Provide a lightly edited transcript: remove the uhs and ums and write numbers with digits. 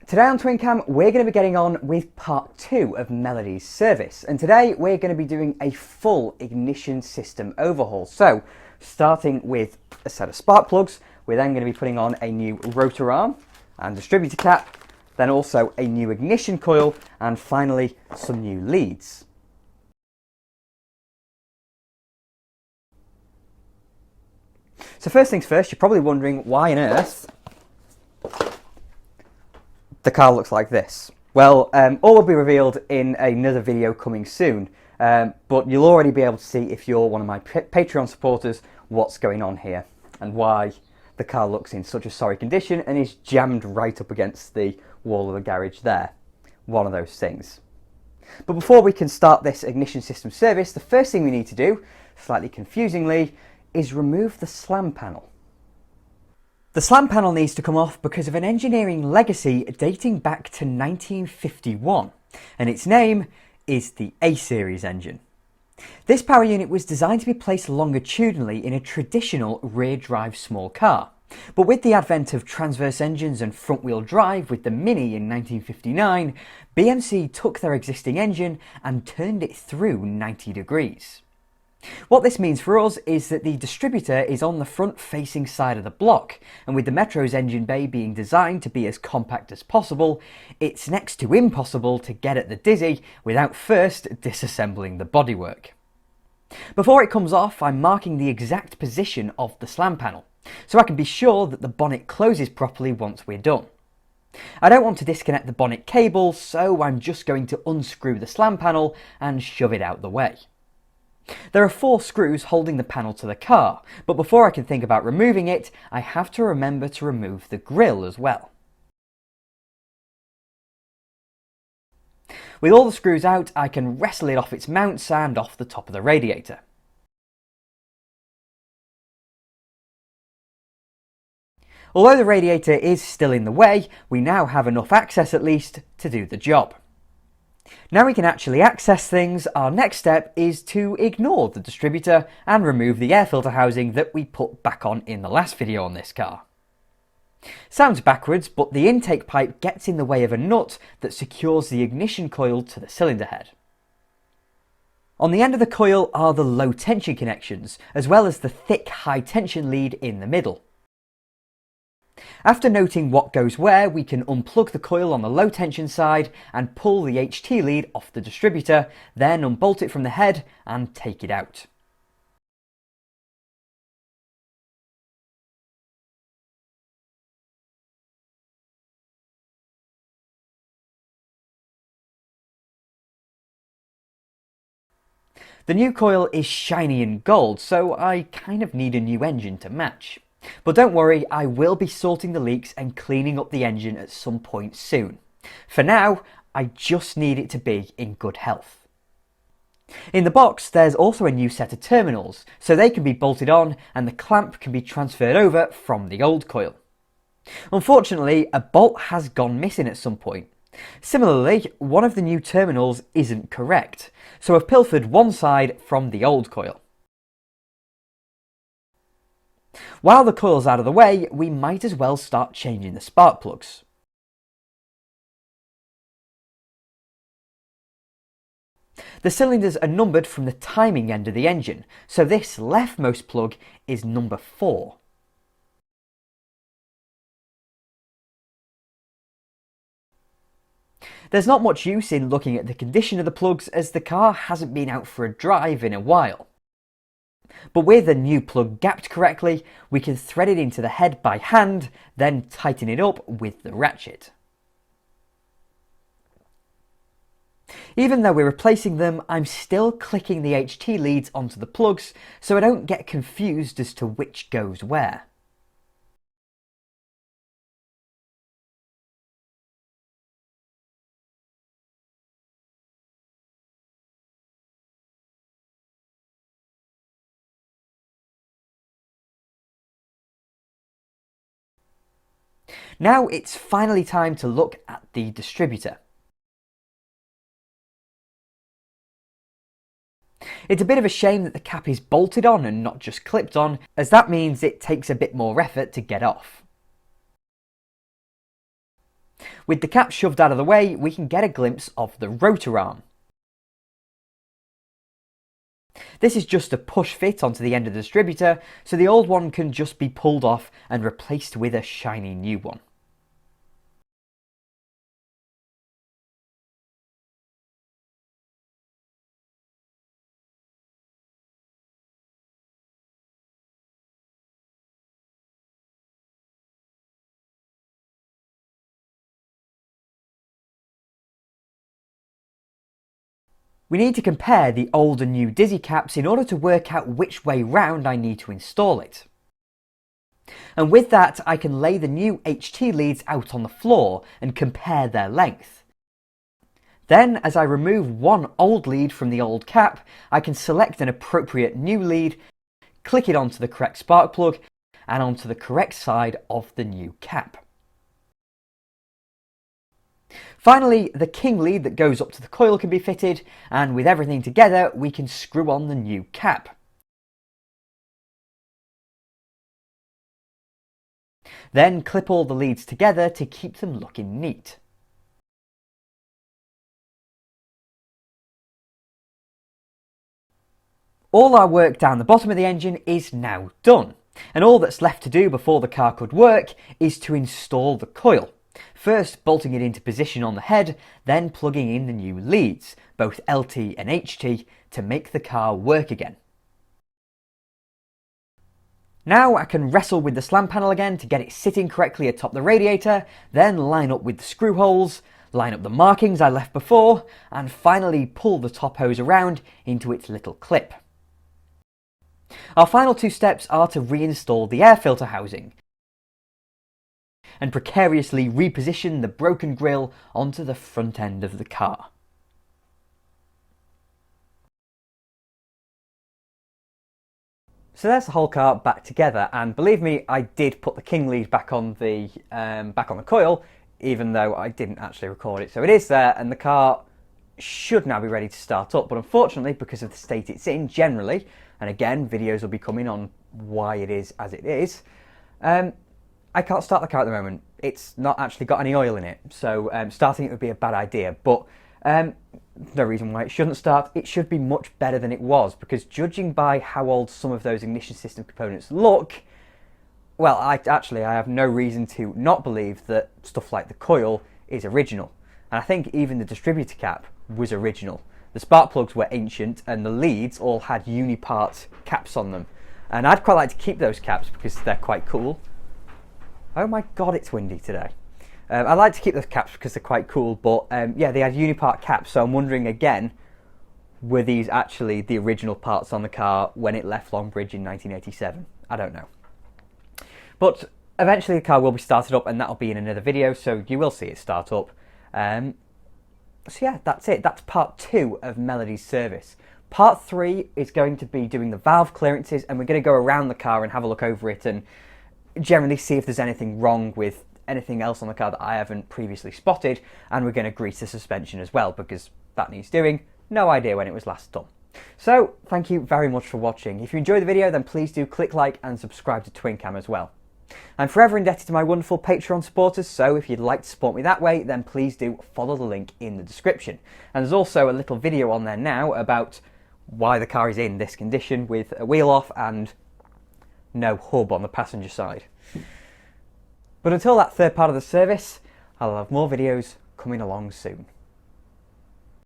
Today on TwinCam, we're going to be getting on with part 2 of Melody's service, and today we're going to be doing a full ignition system overhaul. So, starting with a set of spark plugs, we're then going to be putting on a new rotor arm and distributor cap, then also a new ignition coil, and finally some new leads. So first things first, you're probably wondering why on earth the car looks like this. Well, all will be revealed in another video coming soon, but you'll already be able to see, if you're one of my Patreon supporters, what's going on here and why the car looks in such a sorry condition and is jammed right up against the wall of the garage there. One of those things. But before we can start this ignition system service, the first thing we need to do, slightly confusingly, is remove the slam panel. The slam panel needs to come off because of an engineering legacy dating back to 1951, and its name is the A-Series engine. This power unit was designed to be placed longitudinally in a traditional rear-drive small car, but with the advent of transverse engines and front-wheel drive with the Mini in 1959, BMC took their existing engine and turned it through 90 degrees. What this means for us is that the distributor is on the front-facing side of the block, and with the Metro's engine bay being designed to be as compact as possible, it's next to impossible to get at the Dizzy without first disassembling the bodywork. Before it comes off, I'm marking the exact position of the slam panel, so I can be sure that the bonnet closes properly once we're done. I don't want to disconnect the bonnet cable, so I'm just going to unscrew the slam panel and shove it out the way. There are 4 screws holding the panel to the car, but before I can think about removing it, I have to remember to remove the grille as well. With all the screws out, I can wrestle it off its mounts and off the top of the radiator. Although the radiator is still in the way, we now have enough access at least to do the job. Now we can actually access things, our next step is to ignore the distributor and remove the air filter housing that we put back on in the last video on this car. Sounds backwards, but the intake pipe gets in the way of a nut that secures the ignition coil to the cylinder head. On the end of the coil are the low tension connections, as well as the thick high tension lead in the middle. After noting what goes where, we can unplug the coil on the low tension side and pull the HT lead off the distributor, then unbolt it from the head and take it out. The new coil is shiny and gold, so I kind of need a new engine to match. But don't worry, I will be sorting the leaks and cleaning up the engine at some point soon. For now, I just need it to be in good health. In the box, there's also a new set of terminals, so they can be bolted on and the clamp can be transferred over from the old coil. Unfortunately, a bolt has gone missing at some point. Similarly, one of the new terminals isn't correct, so I've pilfered one side from the old coil. While the coil's out of the way, we might as well start changing the spark plugs. The cylinders are numbered from the timing end of the engine, so this leftmost plug is number 4. There's not much use in looking at the condition of the plugs as the car hasn't been out for a drive in a while. But with the new plug gapped correctly, we can thread it into the head by hand, then tighten it up with the ratchet. Even though we're replacing them, I'm still clicking the HT leads onto the plugs so I don't get confused as to which goes where. Now it's finally time to look at the distributor. It's a bit of a shame that the cap is bolted on and not just clipped on, as that means it takes a bit more effort to get off. With the cap shoved out of the way, we can get a glimpse of the rotor arm. This is just a push fit onto the end of the distributor, so the old one can just be pulled off and replaced with a shiny new one. We need to compare the old and new Dizzy caps in order to work out which way round I need to install it. And with that, I can lay the new HT leads out on the floor and compare their length. Then, as I remove one old lead from the old cap, I can select an appropriate new lead, click it onto the correct spark plug and onto the correct side of the new cap. Finally, the king lead that goes up to the coil can be fitted, and with everything together we can screw on the new cap. Then clip all the leads together to keep them looking neat. All our work down the bottom of the engine is now done, and all that's left to do before the car could work is to install the coil. First bolting it into position on the head, then plugging in the new leads, both LT and HT, to make the car work again. Now I can wrestle with the slam panel again to get it sitting correctly atop the radiator, then line up with the screw holes, line up the markings I left before, and finally pull the top hose around into its little clip. Our final two steps are to reinstall the air filter housing and precariously reposition the broken grille onto the front end of the car. So there's the whole car back together, and believe me, I did put the king lead back on the coil, even though I didn't actually record it. So it is there, and the car should now be ready to start up. But unfortunately, because of the state it's in generally, and again, videos will be coming on why it is as it is, I can't start the car at the moment. It's not actually got any oil in it, so starting it would be a bad idea. But no reason why it shouldn't start. It should be much better than it was, because judging by how old some of those ignition system components look, well, I have no reason to not believe that stuff like the coil is original. And I think even the distributor cap was original. The spark plugs were ancient, and the leads all had unipart caps on them. And I'd quite like to keep those caps because they're quite cool. Oh my god, it's windy today. I like to keep those caps because they're quite cool, but yeah, they had unipart caps, so I'm wondering again, were these actually the original parts on the car when it left Longbridge in 1987? I don't know. But eventually the car will be started up, and that'll be in another video, so you will see it start up. So yeah, that's it. That's part 2 of Melody's service. Part 3 is going to be doing the valve clearances, and we're going to go around the car and have a look over it and generally see if there's anything wrong with anything else on the car that I haven't previously spotted, and we're going to grease the suspension as well because that needs doing. No idea when it was last done. So thank you very much for watching. If you enjoyed the video, then please do click like and subscribe to TwinCam as well. I'm forever indebted to my wonderful Patreon supporters, so if you'd like to support me that way, then please do follow the link in the description. And there's also a little video on there now about why the car is in this condition, with a wheel off and no hub on the passenger side. But until that third part of the service, I'll have more videos coming along soon.